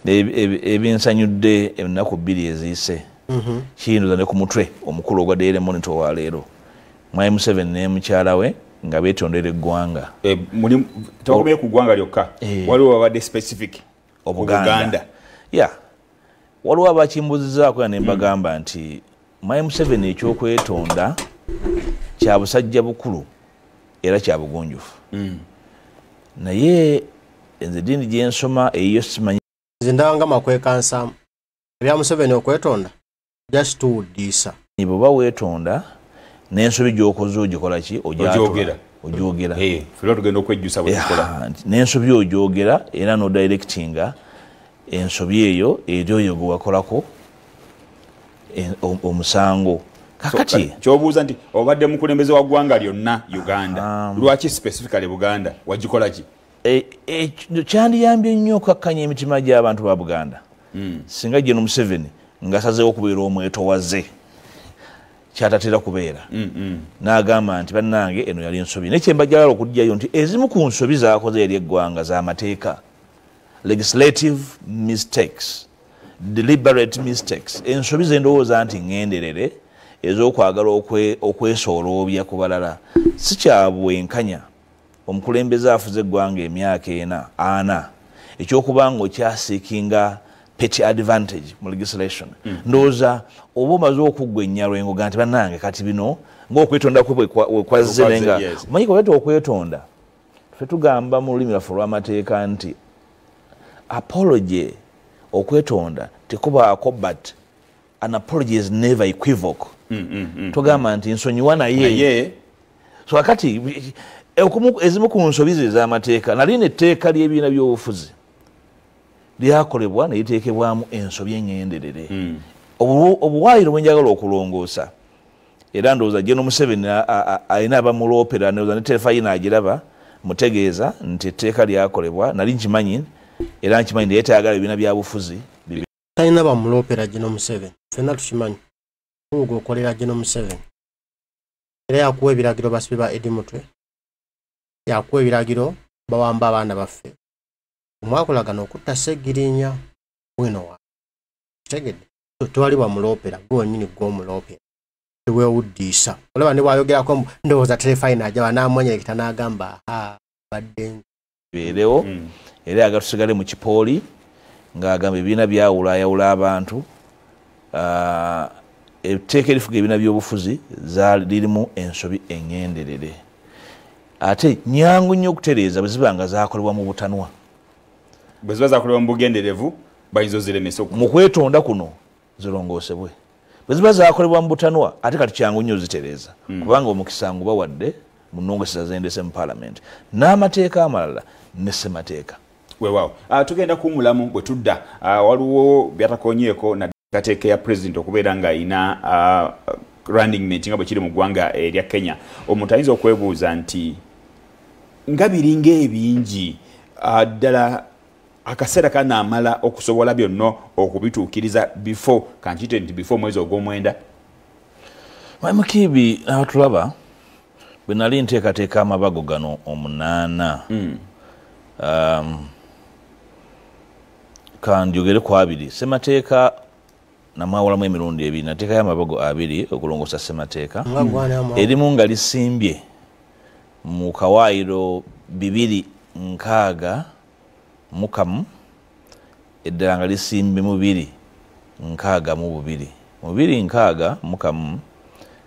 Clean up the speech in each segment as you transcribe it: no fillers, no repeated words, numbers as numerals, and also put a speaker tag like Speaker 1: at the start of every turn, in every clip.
Speaker 1: ebinsanyudde ennaku 2 eziyise kiyinduza ne ku mutwe omukulu ogwa Daily Monitor wa leero Mwai Museveni ne mukyala we nga beetondera eggwanga
Speaker 2: tebakomeye ku ggwanga lyokka waliwo babadde specific Obuganda
Speaker 1: waliwo abakimbuzizaako ne mbagamba nti Mwai Museveni ekyokwetonda kya busajja bukulu era kya bugunjufu naye nze dini gye nsoma eyo simanyi
Speaker 3: zindanga makwekansa ebya Museveni okwetonda just to disa
Speaker 1: bwe weetonda n'ensobi gy'okoze ogikola ki ogyogera
Speaker 2: fera tugenda okwejjusa bwe tukola
Speaker 1: n'ensobi ogyogera era no directinga ensobi eyo eri oyo gwe wakolako omusango kakati
Speaker 2: kyobuuza nti obadde mukulembeze wa ggwanga lyonna Uganda lwaki specifically Buganda wagikola ki
Speaker 1: kyandiyambye nnyo okakkanya emitima gy'abantu ba Buganda singa Gen Museveni ng'asazeewo okubeera omwetowaze kyatatera kubeera n'agamba nti bannange eno yali ensobi naye kyembajjalala okudjayo nti ezimu ku nsobi z'akoze eri eggwanga z'amateeka legislative mistakes deliberate mistakes ensobi ze ndowooza nti ŋŋenderere ez'okwagala okwesooloobya ku balala si kyabwenkanya omukulembeze afuze eggwanga emyaka 4 ekyokubanga okyasiikinga petty advantage mu legislation ndowooza oba omaze okuggwa ennyalwengo ga nti bannange kati bino ng'okwetonda kwe kwazze nenga omanyi kwete okwetonda ffe tugamba mu lulimi lwaffe olw'amateeka nti apology okwetonda tekubaako but an apology is never equivocal tugamba nti nsonyiwa naye so kakati ezimu ku nsobi ze ez'amateeka nali n'etteeka ly'ebibiina by'obufuzi lyakolebwa ne liteekebwamu ensobi eŋŋenderere obuwaayiro bwe njagala okulongoosa era ndowooza Gen Museveni alina abamuloopera ndowooza ne terefayina agiraba mutegeeza nti etteeka lyakolebwa nali nkimanyi era nkimanyi naye tayagala ebibiina bya bufuzi
Speaker 3: talina bamuloopera Gen Museveni ffenna tukimanyi gwe okolera Gen Museveni era yakuwa ebiragiro basibe ba Eddie Mutwe yakuwa ebiragiro bawamba abaana baffe omwakolagana okutta Ssegirinya bwino wa kitegedde tewali bamuloopera gwe wennyini gw'omuloopera teweewuddiisa olaba ne bwayogerako ndowooza terefayina ajaba n'amwanyelekita n'agamba badde
Speaker 1: beerewo era agatusigale mu kipooli ng'agamba ebibiina byawulayawula abantu etteeka erifuga ebibiina by'obufuzi lirimu ensobi eŋŋenderere ate nyangu nnyo okutereeza bwe ziba nga zaakolebwa mu butanwa
Speaker 2: bwe ziba zaakolebwa mu bugenderevu bayinza oziremesa
Speaker 1: mu kwetonda kuno zirongoosebwe bwe ziba zaakolebwa mu butanwa ate kati kyangu nnyo zitereeza kubanga omukisa ngubawadde mu nnongoseza zendese mu paalamenti n'amateeka amalala ne ssemateeka
Speaker 2: weewaawo tugenda kuwumulamu bwe tudda waliwo byatakonyeeko na kateeka ya president okubeera ng'ayina running mate nga bwe kiri mu ggwanga erya Kenya omuntu ayinza okwebuuza nti nga biringa ebingi ddala akaseera kanaamala okusobola byonna okubituukiriza before kankiyite nti before mwezi ogw'omwenda
Speaker 1: Mukiibi abatulaba bwe nali nteekateeka amabago gano 8 kanjogere ku 2 ssemateeka namwawulamu emirundi 2 nateekayo amabago 2 okulongoosa ssemateeka erimu nga lisimbye mu kawaayiro 260 eddala nga lisimbye mu 262 mu 260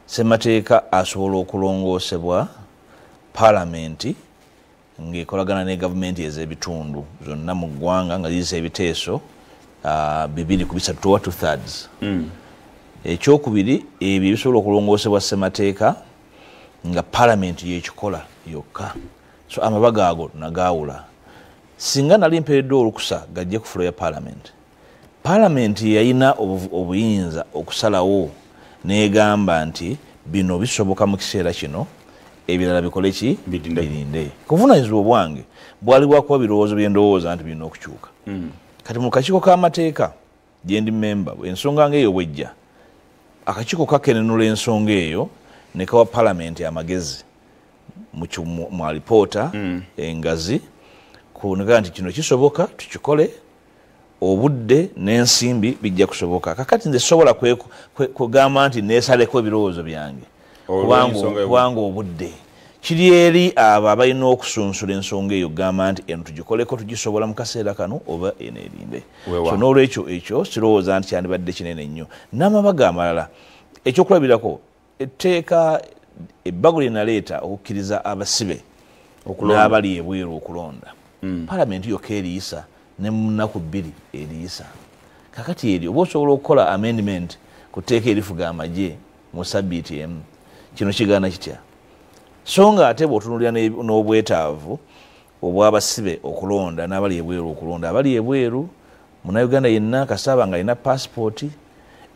Speaker 1: ssemateeka asobola okulongoosebwa paalamenti ng'ekolagana ne gavumenti ez'ebitundu zonna mu ggwanga nga ziyisa ebiteeso 2/3 ekyokubiri ebyo bisobola okulongoosebwa ssemateeka nga paalamenti yekikola yokka so amabaga ago nagaawula singa nali mpeereddwa olukusa gajje ku fulo ya paalamenti yayina obuyinza okusalawo negamba nti bino bisoboka mu kiseera kino ebirala bikole ki birinde kuvunaanyizibwa obwange bwali bwakuba birowoozo byendowooza nti birina okukyuka kati mu kakiiko k'amateeka gye ndi memba ensonga ng'eyo bwejja akakiiko kakenenula ensonga eyo ne kawa paalamenti amagezi mu alipoota engazi kunaga nti kino kisoboka tukikole obudde n'ensimbi bijja kusoboka. Kakati nze sobola kugamba nti neesaleko ebirowoozo byange kubanga obudde kiri eri abo abalina okusunsula ensonga eyo gamba nti eno tugikoleko tugisobola mu kaseera kano oba eno erinde. So n'olwekyo ekyo sirowooza nti kyandibadde kinene nnyo. N'amabaga amalala ekyokulabirako etteeka ebbago lye naleeta okukkiriza abasibe n'abali ebweru okulonda. Palamenti yokka eriisa ne mu nnaku 2 eriisa. Kakati eryo oba osobola okukola amendment ku tteeka erifuga amagye mu sabbiiti emu, kino kigaana kitya? So nga ate bw'otunuulira n'obwetaavu obw'abasibe okulonda n'abali ebweru okulonda. Abali ebweru Munnayuganda yenna kasaba nga alina passport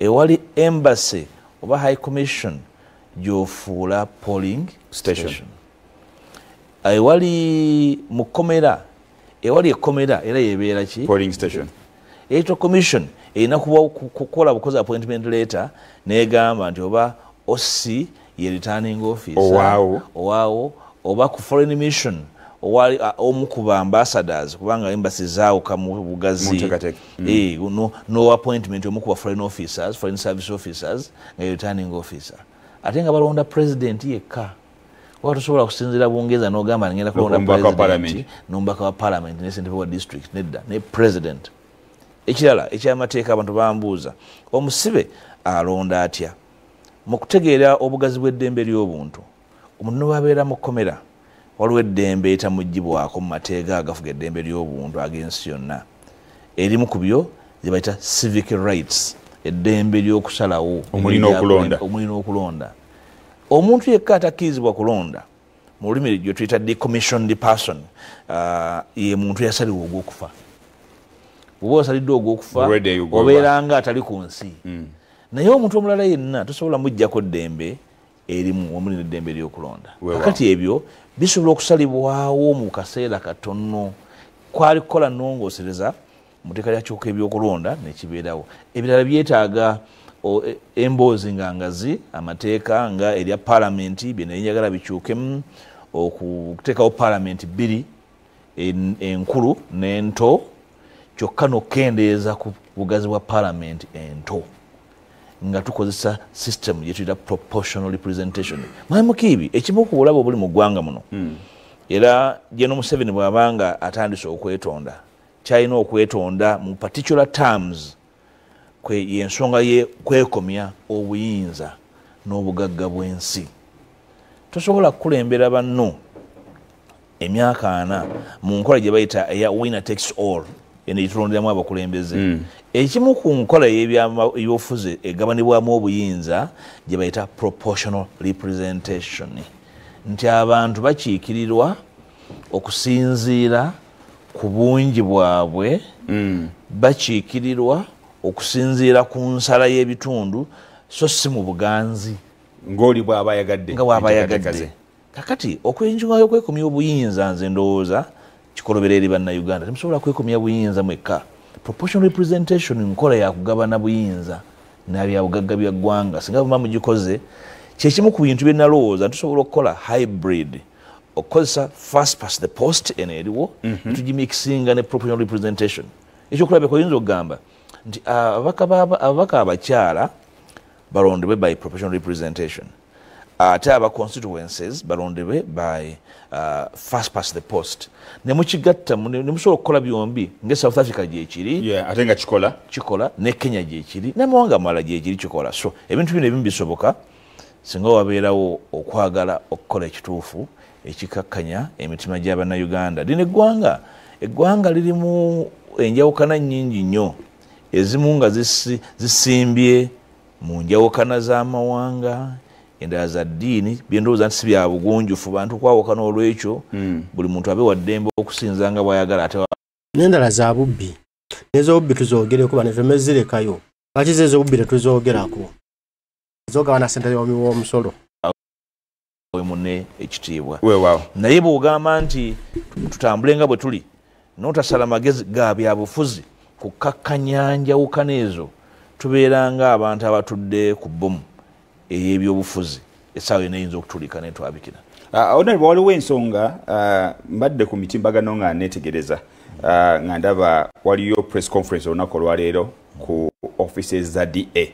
Speaker 1: ewali embassy oba high commission gy'ofuula polling station. Ewali mukomera ewali ekkomera era yebeera ki?
Speaker 2: Polling station.
Speaker 1: Electoral commission erina kukola bukozi appointment letter n'egamba nti oba OC ye returning officer owaawo oba ku foreign mission owali omu ku ambassadors kubanga embassy zaawuka mu bugazi no appointment omu ku foreign officers, foreign service officers nga returning officer. Ate nga balonda president yekka. Watu sobola kusinzira Bungereza n'ogamba ngenda kulonda president n'omubaka wa parliament ne ssentebe wa district nedda ne president. Ekirala ekyamateeka abantu bambuuza omusibe alonda atya mu kutegeera obugazi bw'eddembe ly'obuntu. Omuntu n'abeera mu kkomera waliwo eddembe etamuggyibwako mu mateeka agafuga eddembe ly'obuntu ag'ensi yonna. Erimu ku byo gye bayita civic rights, eddembe ly'okusalawo omulina okulonda. Omuntu yekka atakkirizibwa kulonda mu lulimi gye tuyita decommissioned person ye muntu yasalibwa ogw'okufa. Bw'oba osaliddwa ogw'okufa obeera nga atali ku nsi. Naye omuntu omulala yenna tosobola muggyako ddembe erimu omuli n'eddembe ly'okulonda. Kakati ebyo bisobola okusalibwawo mu kaseera katono. Kwali kukola nnongoosereza mu tteeka lya kyuka ebyokulonda nekibeerawo. Ebirala byetaaga emboozi ngangazi amateeka nga erya palamenti bye naye njagala bikyukemu okuteekawo palamenti 2 enkulu n'ento kyokka n'okkendeeza ku bugazi bwa palamenti ento nga tukozesa system gye tuyita proportional representation. Mwamukiibi ekimu ku bulabe obuli mu ggwanga muno era General Museveni bw'abanga atandise okwetonda kyalina okwetonda mu particular terms yensonga ye kwekomya obuyinza n'obugagga bw'ensi. Tosobola kukulembera banno emyaka 4 mu nkola gye bayita eya winner takes all eno gitulonderamu abakulembeze. Ekimu ku nkola y'ebyobufuzi egabanibwamu obuyinza gye bayita proportional representation, nti abantu bakiikirirwa okusinziira ku bungi bwabwe, bakiikirirwa okusinziira ku nsala y'ebitundu so si mu buganzi
Speaker 2: ng'oli bw'aba yagadde.
Speaker 1: Kakati okwenjunga y'okwekomya obuyinza nze ndowooza kikolobera eri bannayuganda. Temusobola kwekomya buyinza mwekka. Proportional representation nkola ya kugabana buyinza n'abya bugagga bya ggwanga. Singa bwe mugikoze kyekimu ku bintu bye nalowooza tusobola okukola hybrid okukozesa first past the post eno eriwo tugimixinga ne proportional representation. Ekyokulabirako oyinza okugamba nti ababaka abakyala balondebwe by proportional representation ate aba constituencies balondebwe by first past the post. Ne mukigatta ne musobola okukola byombi nga South Africa gyekiri
Speaker 2: ate nga kikola
Speaker 1: ne Kenya gyekiri n'amawanga amalala gyekiri kikola. So ebintu bino ebimu bisoboka singa wabeerawo okwagala okukola ekituufu ekikakkanya emitima gy'abannayuganda. Lino eggwanga lirimu enjawukana nnyingi nnyo, ezimu nga zisimbye mu njawukana z'amawanga, endala za ddiini byendowooza nti si bya bugunjufu bantu kwawukana olw'ekyo buli muntu abe wa ddembe okusinza nga bw'ayagala. Ate
Speaker 3: n'endala za bubbi n'ez'obubbi tuzoogereko bano ffe zirekayo. Lwaki ez'obubbi tetuzoogerako? Zogabana ssente y'omusolo
Speaker 1: munne ekitiibwa. Naye bw'ogamba nti tutambule nga bwe tuli n'otasala magezi ga byabufuzi kukakkanya njawukana ezo, tubeera nga abantu abatudde ku bbomu ey'ebyobufuzi essaawa yonna eyinza okutulika netwabikira.
Speaker 2: Waliwo ensonga mbadde ku mitimbagano nga neetegereza nga ndaba waliyo press conference olunaku olwaleero ku offices za DA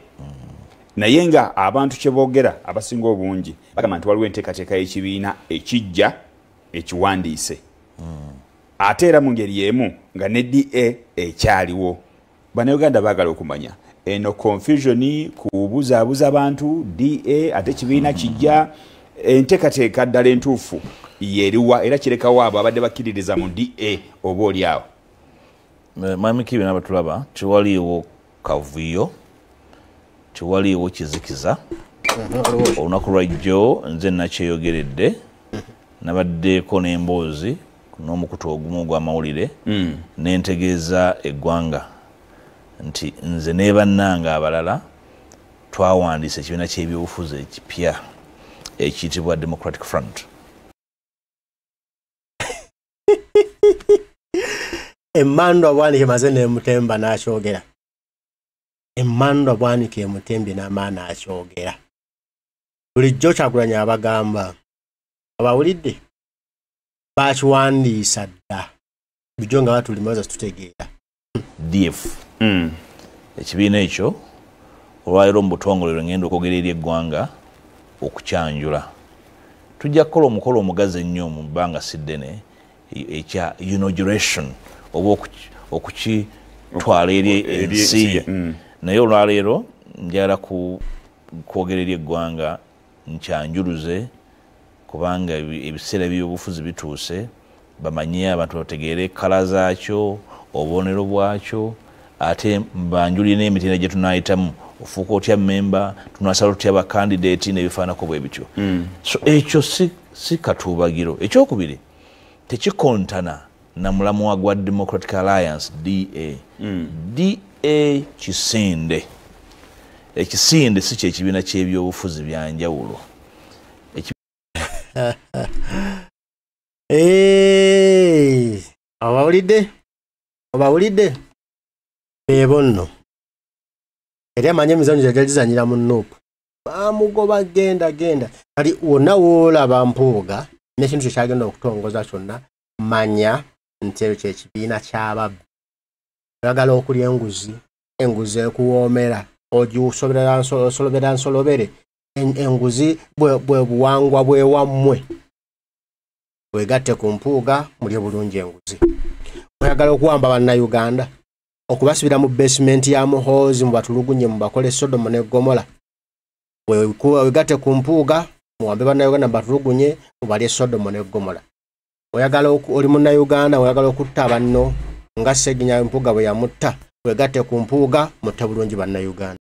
Speaker 2: naye nga abantu kye boogera abasinga obungi bagamba nti waliwo enteekateeka y'ekibiina ekijja ekiwandiise ate era mu ngeri y'emu nga ne DA ekyaliwo. Bannayuganda baagala okumanya eno confusion kubuzaabuza abantu DA ate ekibiina kijja enteekateeka ddala entuufu yeriwa era kirekawo abo abadde bakkiririza mu DA oba oli awo.
Speaker 1: Mwami Kibe n'abatulaba tewaliiwo kavuyo tewaliiwo kizikiza olunaku lwajjo nze nakyeyogeredde nabaddeeko n'emboozi n'omukutu ogumu ogw'amawulire n'entegeeza eggwanga nti nze ne bannanga abalala twawandiisa ekibiina ky'ebyobufuzi ekipya ekiyitibwa Democratic Front.
Speaker 3: Emmandwa bwanike maze n'emutemba n'akyogera. Emmandwa bwanike emutembi n'amaana akyogera. Bulijjo Kyagulanyi abagamba abawulidde bakiwandiisa dda bijjo nga batulimaza tutegeera.
Speaker 1: DF ekibiina ekyo olwaleero mu butongole ngenda okwogera eri eggwanga okukyanjula. Tujja kukola omukolo omugazi ennyo mu bbanga si ddene ekya inauguration oba okukitwala eri ensi naye olwaleero njagala kwogera eri eggwanga nkyanjuluze kubanga ebiseera by'obufuzi bituuse bamanye abantu bategeere ekkala zaakyo obubonero bwakyo ate mbanjulire n'emitendera gye tunaayitamu ofuuka otya memba tunasala tutya bakandidate n'ebifaanako bwe bityo. So ekyo si katuubagiro. Ekyokubiri tekikontana na mulamwa gwa Democratic Alliance DA. DA kisinde ekisinde si kyekibiina ky'ebyobufuzi bya njawulo.
Speaker 3: Abawulidde beebo nno eri amanye emizanyo gyali zanyira mu Nuupu bamugoba genda kati wonna woolaba Mpuuga n'ekintu kye kyagenda okutongoza kyonna manya nti ekyo kyekibiina ky'ababbi oyagala okulya enguzi ekuwoomera ogisolobera nsolobere enguzi bwe buwangwa bwewammwe wegatte ku Mpuuga mulye bulungi enguzi. Oyagala okuwamba bannayuganda okubasibira mu basement ya Muhoozi mu batulugunye mu bakole Sodoma ne Gomora wegatte ku Mpuuga muwambe bannayuganda batulugunye mu balye Sodoma ne Gomora. Oyagala oli munnayuganda oyagala okutta banno nga Sseginya Mpuuga bwe yamutta wegatte ku Mpuuga mutte bulungi bannayuganda.